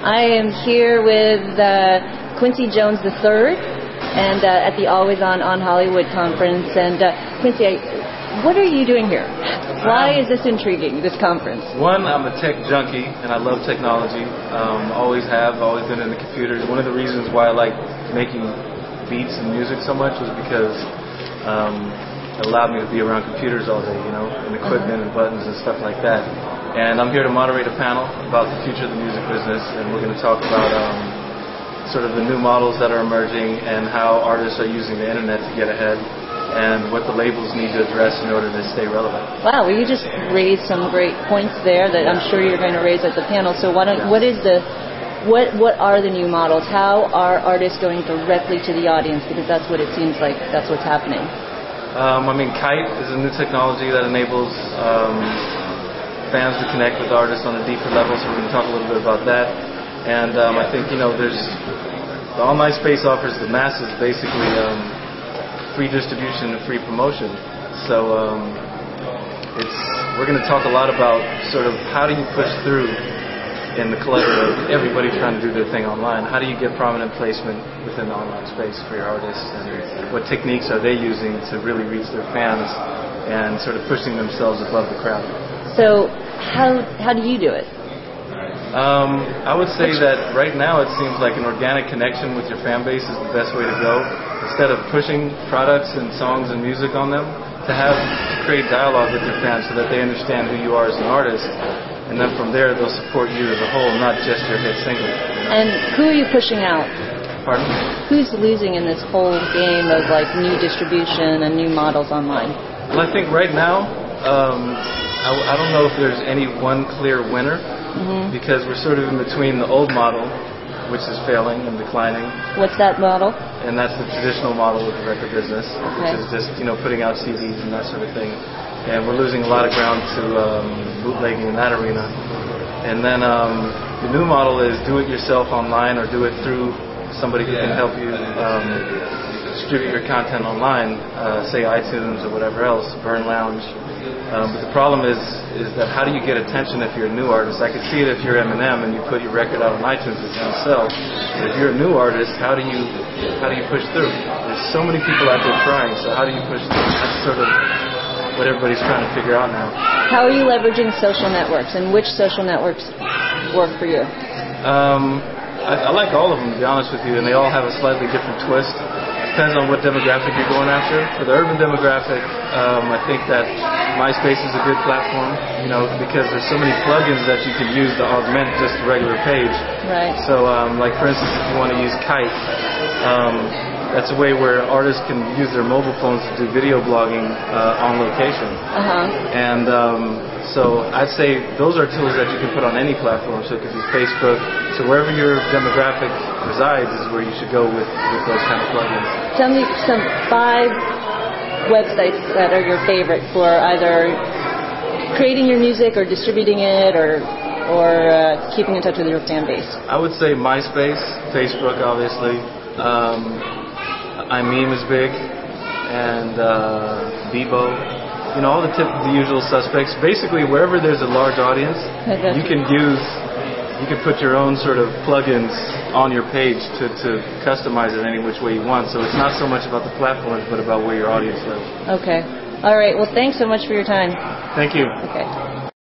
I am here with Quincy Jones III and at the Always On Hollywood conference. And Quincy, what are you doing here? Why is this intriguing, this conference? One, I'm a tech junkie and I love technology. Always have, always been into computers. One of the reasons why I like making beats and music so much was because it allowed me to be around computers all day, you know, and equipment and buttons and stuff like that. And I'm here to moderate a panel about the future of the music business, and we're going to talk about sort of the new models that are emerging and how artists are using the internet to get ahead, and what the labels need to address in order to stay relevant. Wow, well, you just raised some great points there that I'm sure you're going to raise at the panel. So what are the new models? How are artists going directly to the audience? Because that's what it seems like, that's what's happening. I mean, Kite is a new technology that enables fans to connect with artists on a deeper level, so we're going to talk a little bit about that. And I think, you know, the online space offers the masses basically free distribution and free promotion. So we're going to talk a lot about sort of how do you push through in the clutter of everybody trying to do their thing online. How do you get prominent placement within the online space for your artists, and what techniques are they using to really reach their fans and sort of pushing themselves above the crowd? So how do you do it? I would say that right now it seems like an organic connection with your fan base is the best way to go. Instead of pushing products and songs and music on them, to create dialogue with your fans so that they understand who you are as an artist. And then from there, they'll support you as a whole, not just your hit single. And who are you pushing out? Pardon? Who's losing in this whole game of like new distribution and new models online? Well, I think right now, I don't know if there's any one clear winner, because we're sort of in between the old model, which is failing and declining. What's that model? And that's the traditional model of the record business, which is just, you know, putting out CDs and that sort of thing. And we're losing a lot of ground to bootlegging in that arena. And then the new model is do it yourself online, or do it through somebody who can help you distribute your content online, say iTunes or whatever else, Burn Lounge. But the problem is that how do you get attention if you're a new artist? I could see it if you're Eminem and you put your record out on iTunes, it's going to sell. But if you're a new artist, how do you push through? There's so many people out there trying, so how do you push through? That's sort of what everybody's trying to figure out now. How are you leveraging social networks, and which social networks work for you? I like all of them, to be honest with you, and they all have a slightly different twist. Depends on what demographic you're going after. For the urban demographic, I think that MySpace is a good platform, you know, because there's so many plugins that you can use to augment just a regular page. Right. So, like for instance, if you want to use Kite, that's a way where artists can use their mobile phones to do video blogging on location. And so I'd say those are tools that you can put on any platform. So it could be Facebook. So wherever your demographic resides is where you should go with those kind of plugins. Tell me some 5 websites that are your favorite for either creating your music or distributing it or keeping in touch with your fan base. I would say MySpace, Facebook, obviously. iMeme is big, and Bebo. You know, all the usual suspects. Basically, wherever there's a large audience, you can put your own sort of plugins on your page to customize it any which way you want. So it's not so much about the platforms, but about where your audience lives. Okay. All right. Well, thanks so much for your time. Thank you. Okay.